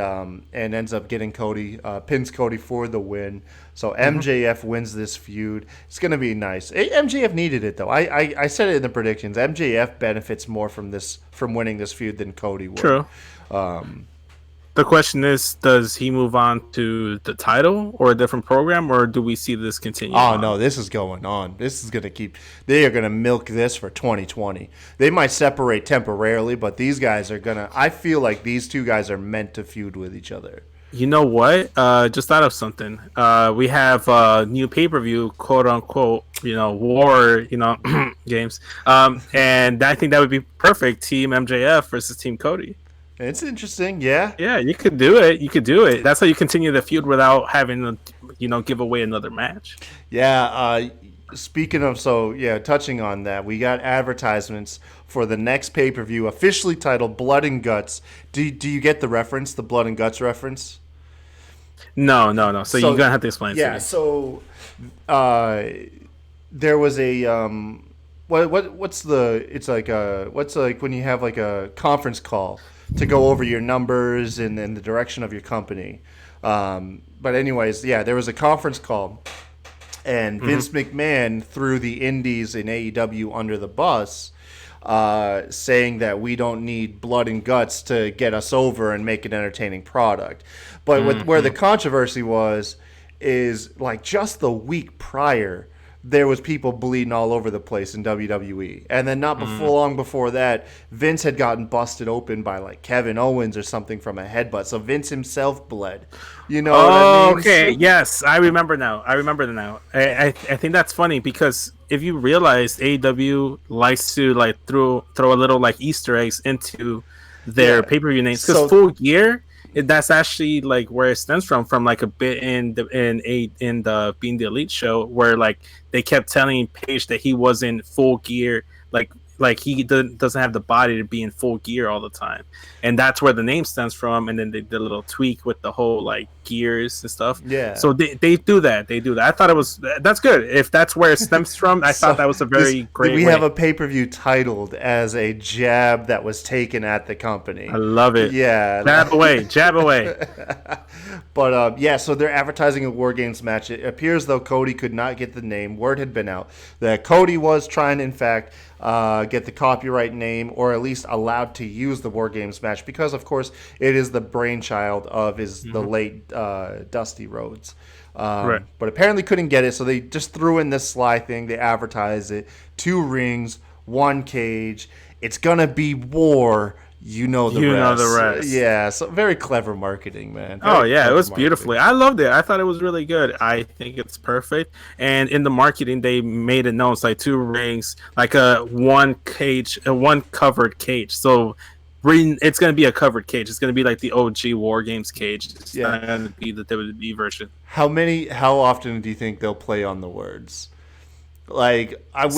ends up getting Cody, pins Cody for the win. So MJF wins this feud. It's gonna be nice. MJF needed it though. I said it in the predictions. MJF benefits more from winning this feud than Cody would. True. The question is, does he move on to the title or a different program, or do we see this continue? Oh, no, this is going on. This is going to keep... They are going to milk this for 2020. They might separate temporarily, but these guys are going to... I feel like these two guys are meant to feud with each other. You know what? Just thought of something. We have a new pay-per-view, quote-unquote, war, games. And I think that would be perfect. Team MJF versus Team Cody. It's interesting, yeah. Yeah, you could do it. You could do it. That's how you continue the feud without having to, give away another match. Yeah, speaking of, touching on that, we got advertisements for the next pay-per-view, officially titled Blood and Guts. Do you get the reference, the Blood and Guts reference? No. So you're going to have to explain it to me. So there was a... what's when you have a conference call to go over your numbers and the direction of your company. But anyways, there was a conference call, and Vince McMahon threw the indies in AEW under the bus, saying that we don't need blood and guts to get us over and make an entertaining product. But where the controversy is just the week prior, there was people bleeding all over the place in WWE. And then not before long before that, Vince had gotten busted open by like Kevin Owens or something from a headbutt. So Vince himself bled. You know what I mean? Okay, yes, I remember now. I think that's funny because if you realize AEW likes to like throw a little like Easter eggs into their Yeah. pay-per-view names, because So Full Gear, that's actually like where it stems from like a bit in the Being the Elite show, where like they kept telling Paige that he wasn't Full Gear, like he doesn't have the body to be in Full Gear all the time, and that's where the name stems from. And then they did a little tweak with the whole like gears and stuff. Yeah. So they do that. I thought that's good. If that's where it stems from, I thought that was a very great. We way. have a pay-per-view titled as a jab that was taken at the company. I love it. Yeah. Jab away. But yeah, so they're advertising a War Games match. It appears though Cody could not get the name. Word had been out that Cody was trying to, in fact, get the copyright name, or at least allowed to use the War Games match, because of course it is the brainchild of the late Dusty Rhodes. Right. But apparently couldn't get it, so they just threw in this sly thing. They advertised it: 2 rings, 1 cage. It's gonna be war. You know the rest. Yeah, so very clever marketing, man. It was beautifully. I loved it. I thought it was really good. I think it's perfect. And in the marketing, they made it known it's like 2 rings, like a 1 cage, a 1 covered cage. So it's going to be a covered cage. It's going to be like the OG War Games cage. It's not going to be the WWE version. How often do you think they'll play on the words? Like, how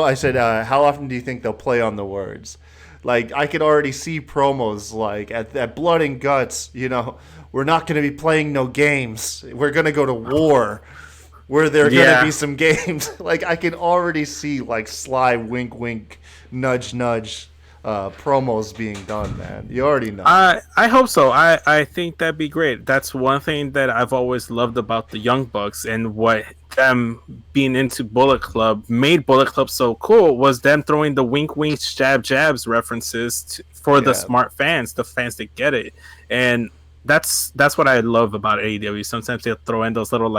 often do you think they'll play on the words? Like, I could already see promos like at Blood and Guts, you know, we're not going to be playing no games. We're going to go to war where there are going to be some games. Like, I can already see like sly wink, wink, nudge, nudge promos being done, man. You already know. I hope so. I think that'd be great. That's one thing that I've always loved about the Young Bucks, and what them being into Bullet Club made Bullet Club so cool was them throwing the wink winks jabs references for the smart fans, the fans that get it. And that's what I love about AEW. Sometimes they'll throw in those little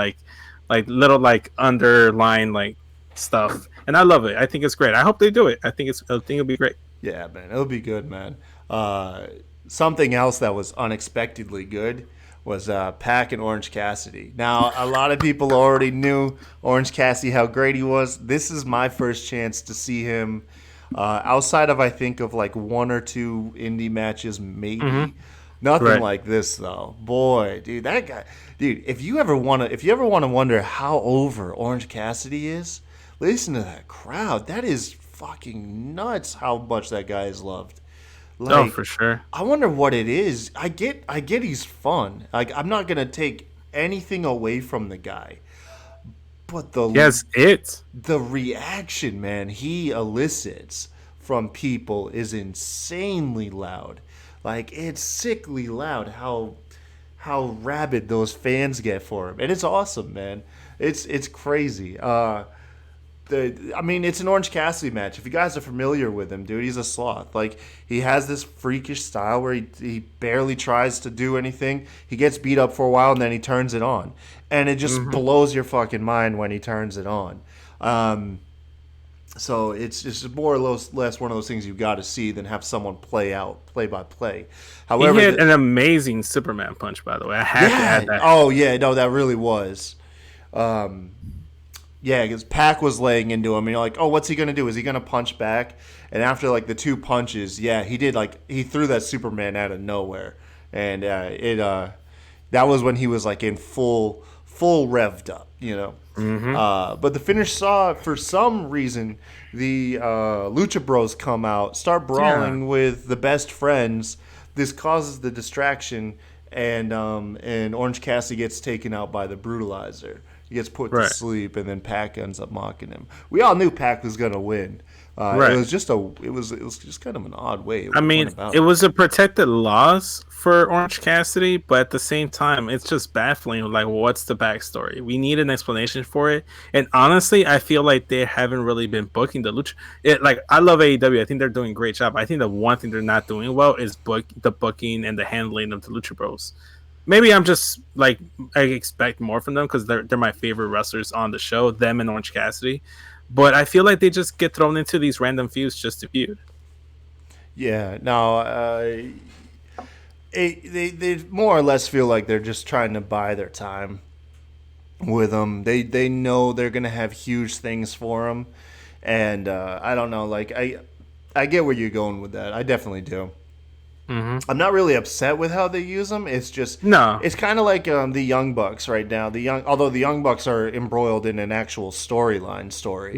underline like stuff, and I love it. I think it's great. I hope they do it. I think it'll be great. Yeah, man, it'll be good, man. Something else that was unexpectedly good was Pac and Orange Cassidy. Now, a lot of people already knew Orange Cassidy, how great he was. This is my first chance to see him outside of, I think, of like 1 or 2 indie matches, maybe. Nothing like this, though. Boy, dude, that guy. Dude, if you ever want to wonder how over Orange Cassidy is, listen to that crowd. That is fucking nuts how much that guy is loved. Like, for sure. I wonder what it is. I get he's fun. Like, I'm not gonna take anything away from the guy, but the reaction, man, he elicits from people is insanely loud. Like, it's sickly loud how rabid those fans get for him, and it's awesome, man. It's crazy. It's an Orange Cassidy match. If you guys are familiar with him, dude, he's a sloth. Like, he has this freakish style where he barely tries to do anything. He gets beat up for a while, and then he turns it on. And it just blows your fucking mind when he turns it on. So it's just more or less one of those things you got to see than have someone play by play. However, he had an amazing Superman punch, by the way. I had to add that. Oh, yeah, no, that really was. Yeah, because Pac was laying into him, and you're like, oh, what's he going to do? Is he going to punch back? And after, like, the 2 punches, he did, like, he threw that Superman out of nowhere. And that was when he was, like, in full revved up, you know? But the finish saw, for some reason, the Lucha Bros come out, start brawling with the best friends. This causes the distraction, and Orange Cassidy gets taken out by the Brutalizer. He gets put to sleep, and then Pac ends up mocking him. We all knew Pac was gonna win. It was just kind of an odd way. It was a protected loss for Orange Cassidy, but at the same time, it's just baffling. Like, what's the backstory? We need an explanation for it. And honestly, I feel like they haven't really been booking the Lucha. I love AEW. I think they're doing a great job. I think the one thing they're not doing well is the booking and the handling of the Lucha Bros. maybe I'm just like I expect more from them because they're my favorite wrestlers on the show, them and Orange Cassidy. But I feel like they just get thrown into these random feuds just to feud. Yeah, no, they more or less feel like they're just trying to buy their time with them. They know they're gonna have huge things for them, and I don't know. Like I get where you're going with that. I definitely do. I'm not really upset with how they use them. It's just No, it's kind of like the Young Bucks right now. Although the Young Bucks are embroiled in an actual story,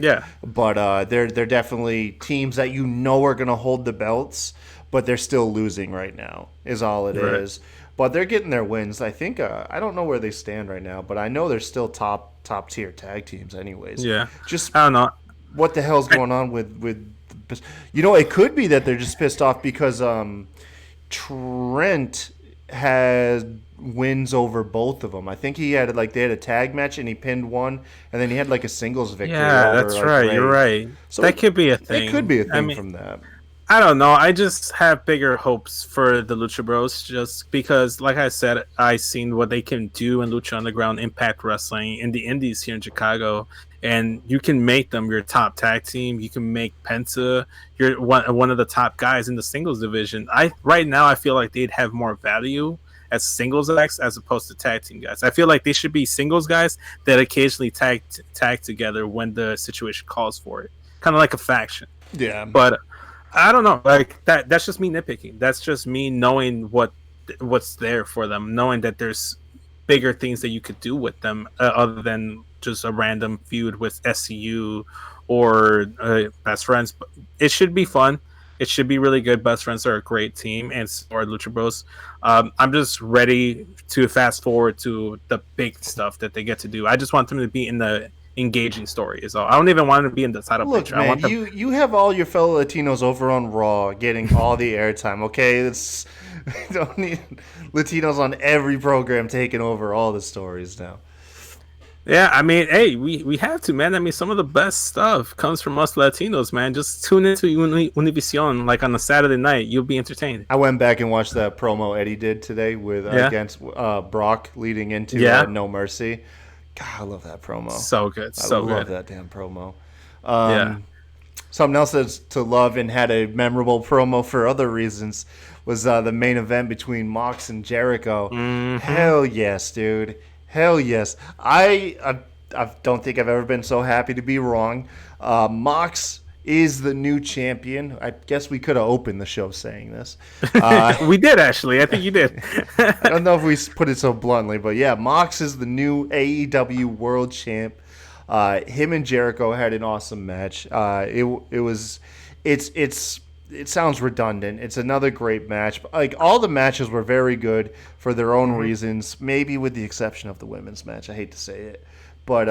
yeah, but they're definitely teams that you know are gonna hold the belts, but they're still losing right now. Is all it is. right. But they're getting their wins. I think I don't know where they stand right now, but I know they're still top tier tag teams. Anyways, Yeah, just I don't know. what the hell's going on with it could be that they're just pissed off because Trent had wins over both of them. I think they had a tag match and he pinned one, and then he had like a singles victory. Yeah, over, that's like, right. Ray. You're right. So That could be a thing. it could be a I thing mean, from that. I don't know. I just have bigger hopes for the Lucha Bros just because, like I said, I seen what they can do in Lucha Underground, Impact Wrestling, in the Indies here in Chicago, and you can make them your top tag team. You can make Penta your one of the top guys in the singles division. Right now I feel like they'd have more value as singles acts as opposed to tag team guys. I feel like they should be singles guys that occasionally tag together when the situation calls for it, kind of like a faction. Yeah, But I don't know, like that's just me nitpicking. That's just me knowing what's there for them, knowing that there's bigger things that you could do with them other than just a random feud with SCU or Best Friends. But it should be fun. It should be really good. Best Friends are a great team, and so are Lucha Bros. I'm just ready to fast forward to the big stuff that they get to do. I just want them to be in the engaging story is all. I don't even want to be in the title look, picture. man, I want them. you have all your fellow Latinos over on Raw getting all the airtime. Okay, it's you don't need Latinos on every program taking over all the stories now. Yeah, I mean, hey, we have to, man. I mean, some of the best stuff comes from us Latinos, man. Just tune into Univision like on a Saturday night. You'll be entertained. I went back and watched that promo Eddie did today with Yeah. against Brock leading into Yeah. No Mercy. God, I love that promo. So good, I so love good. that damn promo. Yeah. Something else that's to love and had a memorable promo for other reasons was the main event between Mox and Jericho. Hell yes, dude. Hell yes. I don't think I've ever been so happy to be wrong. Mox is the new champion. I guess we could have opened the show saying this. We did actually. I think you did. I don't know if we put it so bluntly, but yeah, Mox is the new AEW World Champ. Him and Jericho had an awesome match. It sounds redundant. It's another great match. Like all the matches were very good for their own reasons, maybe with the exception of the women's match. I hate to say it, but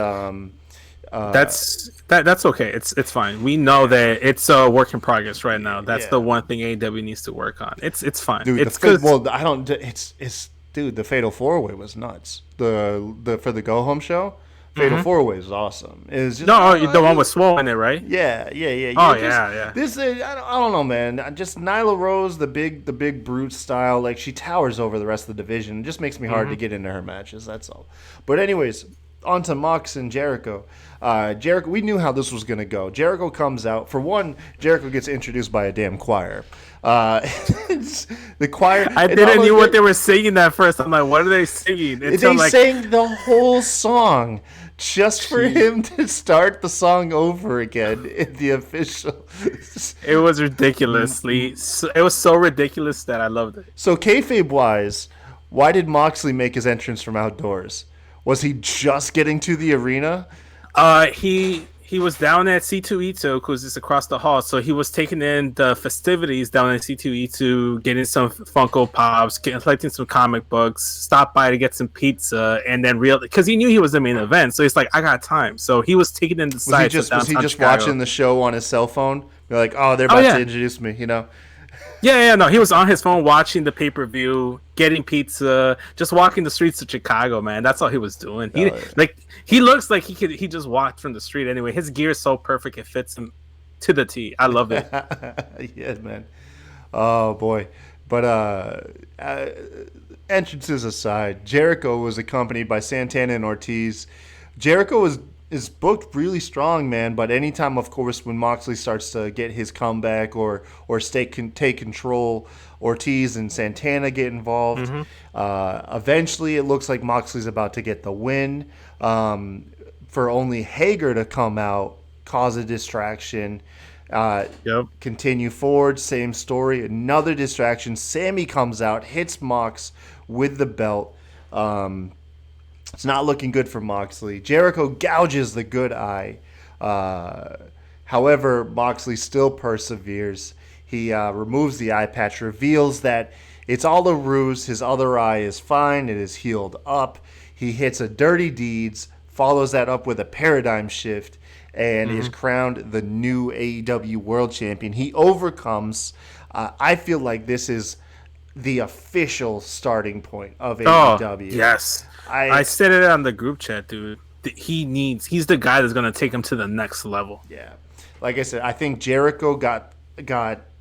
That's okay. It's fine. We know that it's a work in progress right now. That's Yeah. the one thing AEW needs to work on. It's fine. dude, It's good. I don't. It's dude. The Fatal 4-Way was nuts. The for the Go Home show, Fatal 4-Way was awesome. It was just No, the one with Swole in it, right? Yeah. Oh, Just- yeah. This I don't know, man. Just Nyla Rose, the big brute style, like she towers over the rest of the division. It just makes me hard to get into her matches. That's all. But anyways, on to Mox and Jericho. Jericho, we knew how this was gonna go. Jericho comes out. For one, Jericho gets introduced by a damn choir. The choir. I and didn't all know of what it- they were singing at first. I'm like, what are they singing? They Like, sang the whole song just for him to start the song over again in the official. it was ridiculously. It was so ridiculous that I loved it. So kayfabe wise, why did Moxley make his entrance from outdoors? Was he just getting to the arena? He was down at C2E2 because it's across the hall. So he was taking in the festivities down at C2E2, getting some Funko Pops, collecting some comic books, stopped by to get some pizza, and then because he knew he was the main event. So he's like, I got time. So he was taking in the Was he sights. just of was he downtown just Chicago. watching the show on his cell phone? You're like, oh, they're about yeah. to introduce me, you know? Yeah, no, he was on his phone watching the pay-per-view, getting pizza, just walking the streets of Chicago, man. That's all he was doing. Oh, yeah. He looks like he just walked from the street anyway. His gear is so perfect, it fits him to the T. I love it. Yeah, man. Oh boy, But entrances aside, Jericho was accompanied by Santana and Ortiz. Jericho is booked really strong, man. But anytime, of course, when Moxley starts to get his comeback or take control, Ortiz and Santana get involved. Eventually, it looks like Moxley's about to get the win. For only Hager to come out, cause a distraction. Continue forward, same story. Another distraction. Sammy comes out, hits Mox with the belt. It's not looking good for Moxley. Jericho gouges the good eye. However, Moxley still perseveres. He removes the eye patch, reveals that it's all a ruse. His other eye is fine. It is healed up. He hits a Dirty Deeds, follows that up with a paradigm shift, and is crowned the new AEW World Champion. He overcomes. I feel like this is the official starting point of AEW. Yes. I said it on the group chat, dude. He's the guy that's going to take him to the next level. Yeah. Like I said, I think Jericho got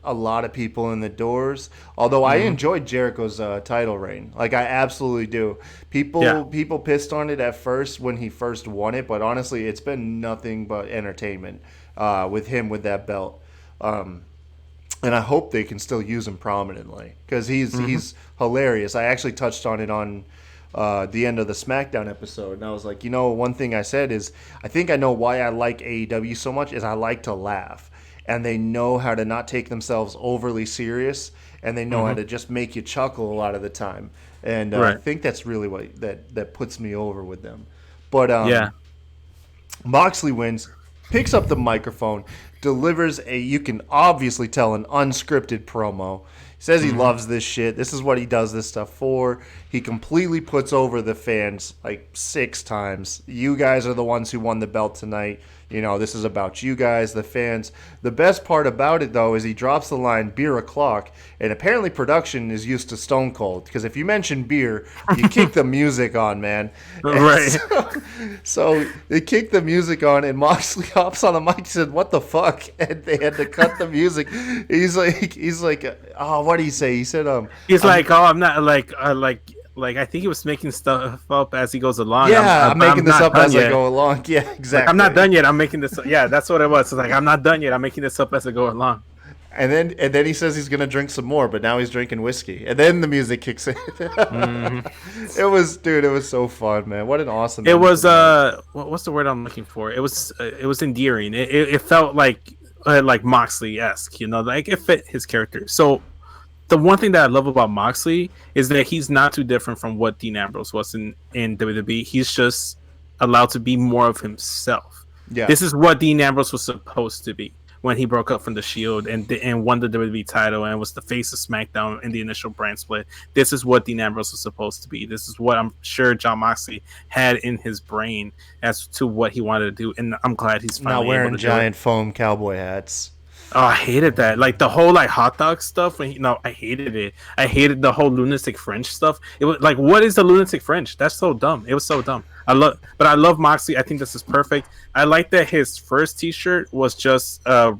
a lot of people in the doors. Although I enjoyed Jericho's title reign. Like, I absolutely do. People pissed on it at first when he first won it, but honestly, it's been nothing but entertainment with him with that belt. And I hope they can still use him prominently because he's hilarious. I actually touched on it on the end of the SmackDown episode, and I was like, one thing I said is I think I know why I like AEW so much is I like to laugh. And they know how to not take themselves overly serious, and they know how to just make you chuckle a lot of the time. And I think that's really what that puts me over with them. But Moxley wins, picks up the microphone, delivers you can obviously tell, an unscripted promo. He says he loves this shit. This is what he does this stuff for. He completely puts over the fans like 6 times. You guys are the ones who won the belt tonight. This is about you guys, the fans. The best part about it, though, is he drops the line, beer o'clock, and apparently production is used to Stone Cold, because if you mention beer, you kick the music on, man. Right. So they kick the music on, and Moxley hops on the mic and said, "What the fuck?" And they had to cut the music. He's like, oh, what did he say? He said, he's like, oh, I'm not like I think he was making stuff up as he goes along. Yeah, I'm making this up as I go along. Yeah, exactly. Like, I'm not done yet. I'm making this. Yeah, that's what it was. It's like, I'm not done yet. I'm making this up as I go along. And then he says he's gonna drink some more, but now he's drinking whiskey. And then the music kicks in. It was so fun, man. What an awesome. It was what's the word I'm looking for? It was endearing. It felt like Moxley-esque, like it fit his character. So the one thing that I love about Moxley is that he's not too different from what Dean Ambrose was in WWE. He's just allowed to be more of himself. Yeah. This is what Dean Ambrose was supposed to be when he broke up from the Shield and won the WWE title and was the face of SmackDown in the initial brand split. This is what Dean Ambrose was supposed to be. This is what I'm sure Jon Moxley had in his brain as to what he wanted to do, and I'm glad he's finally not wearing able to giant foam cowboy hats. Oh, I hated that. Like the whole hot dog stuff. I hated it. I hated the whole lunatic French stuff. It was like, what is the lunatic French? That's so dumb. It was so dumb. I love Moxley. I think this is perfect. I like that his first T-shirt was just a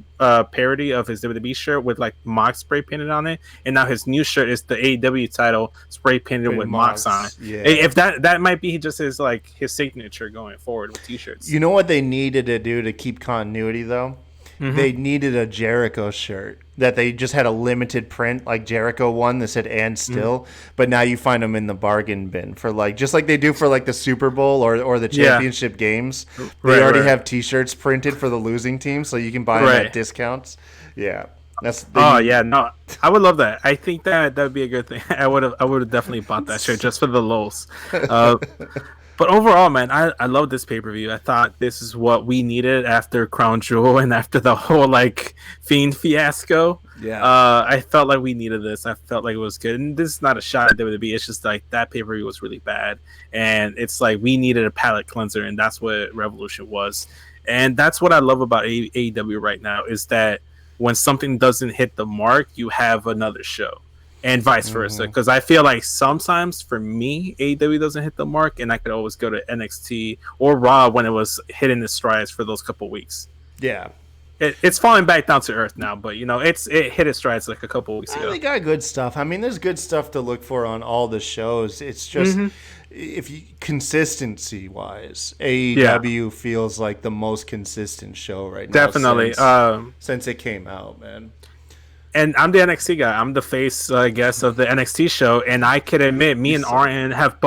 parody of his WWE shirt with Mox spray painted on it, and now his new shirt is the AEW title spray painted with Mox on it. Yeah. If that might be just his signature going forward with T-shirts. You know what they needed to do to keep continuity though? They needed a Jericho shirt that they just had a limited print, like Jericho one that said "and still," but now you find them in the bargain bin for just like they do for the Super Bowl or the championship games. They already have T-shirts printed for the losing team, so you can buy them at discounts. Yeah, no, I would love that. I think that would be a good thing. I would have definitely bought that shirt just for the lols. But overall, man, I love this pay-per-view. I thought this is what we needed after Crown Jewel and after the whole Fiend fiasco. Yeah. I felt like we needed this. I felt like it was good. And this is not a shot at WWE. It's just that pay-per-view was really bad. And it's we needed a palate cleanser, and that's what Revolution was. And that's what I love about AEW right now is that when something doesn't hit the mark, you have another show. And vice versa, because I feel like sometimes for me, AEW doesn't hit the mark, and I could always go to NXT or Raw when it was hitting the strides for those couple weeks. Yeah, It's falling back down to earth now, but it hit its strides like a couple weeks ago. They got good stuff. I mean, there's good stuff to look for on all the shows. It's just if you consistency wise, AEW feels like the most consistent show right now. Definitely, since it came out, man. And I'm the NXT guy. I'm the face, I guess, of the NXT show, and I can admit, me and RN have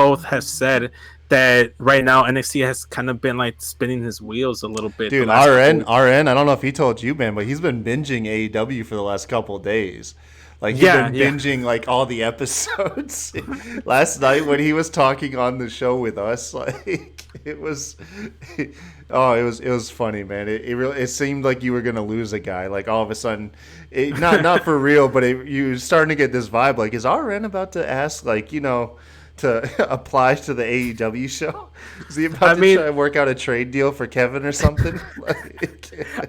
said that right now NXT has kind of been like spinning his wheels a little bit. Dude, RN, I don't know if he told you, man, but he's been binging AEW for the last couple of days. Like, he's been binging like all the episodes. Last night when he was talking on the show with us, like it was funny, man. It seemed like you were gonna lose a guy. Like all of a sudden, not for real, but you were starting to get this vibe. Like, is RN about to ask, like, to apply to the AEW show? Is he about to try to work out a trade deal for Kevin or something?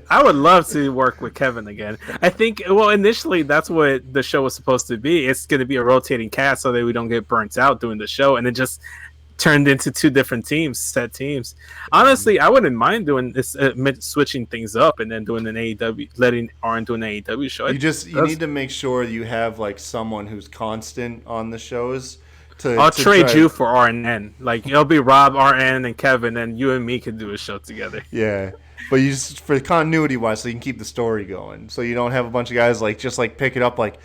I would love to work with Kevin again. I think, well, initially that's what the show was supposed to be. It's going to be a rotating cast so that we don't get burnt out doing the show, and it just turned into two different set teams. Honestly, I wouldn't mind doing this, switching things up and then doing an AEW, letting Arn do an AEW show. You need to make sure you have like someone who's constant on the shows. I'll trade you for RN. Like, it'll be Rob, RN, and Kevin, and you and me could do a show together. Yeah, but you just, for continuity wise, so you can keep the story going. So you don't have a bunch of guys like just like pick it up like,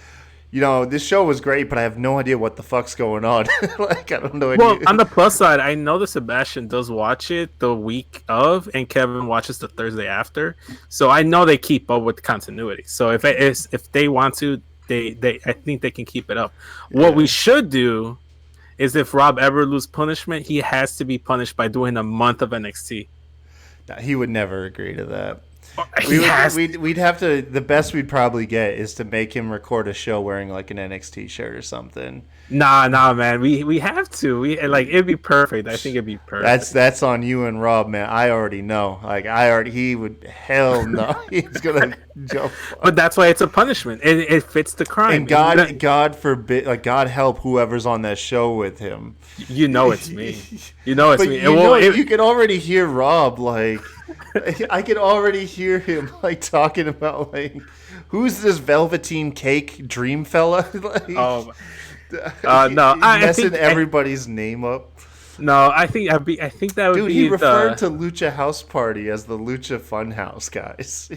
this show was great, but I have no idea what the fuck's going on. Like, I don't know. Well, on the plus side, I know that Sebastian does watch it the week of, and Kevin watches the Thursday after. So I know they keep up with the continuity. So if they want to, I think they can keep it up. What we should do is, if Rob ever loses punishment, he has to be punished by doing a month of NXT. He would never agree to that. We'd have to. The best we'd probably get is to make him record a show wearing like an NXT shirt or something. Nah, man. We have to. It'd be perfect. I think it'd be perfect. That's on you and Rob, man. I already know. He would. Hell no. He's gonna jump. But that's why it's a punishment. It fits the crime. And God forbid, like, God help whoever's on that show with him. You know it's me. You know it's me. You can already hear Rob, like. I can already hear him like talking about like, who's this Velveteen Cake Dream fella? Like, no, I think everybody's name up. No, I think that would be. Dude, he referred to Lucha House Party as the Lucha Funhouse, guys.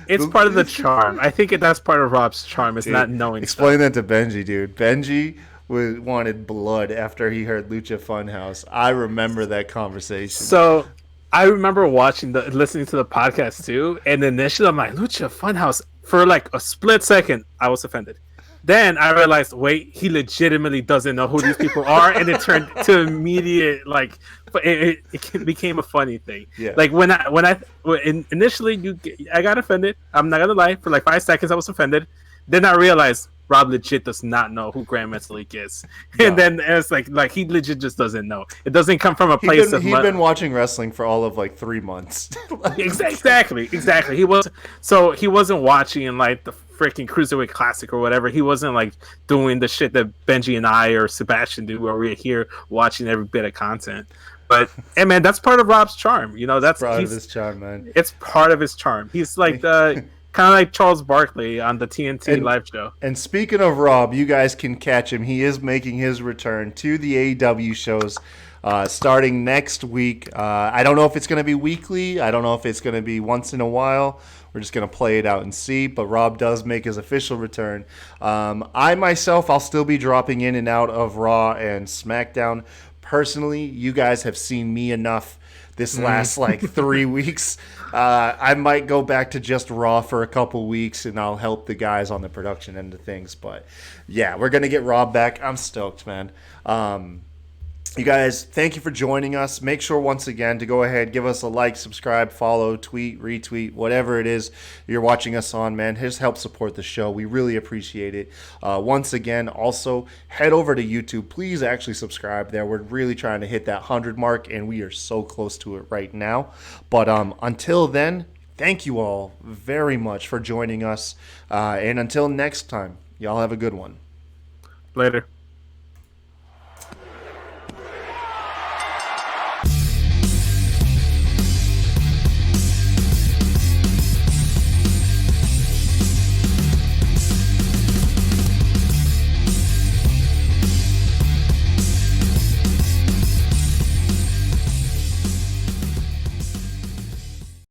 It's part of the charm. I think that's part of Rob's charm. Is not knowing. Explain that to Benji, dude. Benji wanted blood after he heard Lucha Funhouse. I remember that conversation. So. I remember listening to the podcast too, and initially I'm like, Lucha Funhouse. For like a split second, I was offended. Then I realized, wait, he legitimately doesn't know who these people are, and it turned to immediate like, it became a funny thing. Yeah. Like initially I got offended. I'm not gonna lie. For like 5 seconds, I was offended. Then I realized Rob legit does not know who Grand Metalik is. No. And then it's like he legit just doesn't know. It doesn't come from a place of... He'd been watching wrestling for all of like 3 months. Exactly. He wasn't watching like the freaking Cruiserweight Classic or whatever. He wasn't like doing the shit that Benji and I or Sebastian do, where we're here watching every bit of content. But hey, man, that's part of Rob's charm. That's part of his charm, man. It's part of his charm. He's like the... kind of like Charles Barkley on the TNT live show. And speaking of Rob, you guys can catch him. He is making his return to the AEW shows starting next week. I don't know if it's going to be weekly. I don't know if it's going to be once in a while. We're just going to play it out and see. But Rob does make his official return. I myself, I'll still be dropping in and out of Raw and SmackDown. Personally, you guys have seen me enough this last like 3 weeks. I might go back to just Raw for a couple weeks, and I'll help the guys on the production end of things. But yeah, we're gonna get Rob back. I'm stoked, man. You guys, thank you for joining us. Make sure once again to go ahead, give us a like, subscribe, follow, tweet, retweet, whatever it is you're watching us on, man. Just help support the show. We really appreciate it. Once again, also head over to YouTube. Please actually subscribe there. We're really trying to hit that 100 mark, and we are so close to it right now. But until then, thank you all very much for joining us. And until next time, y'all have a good one. Later.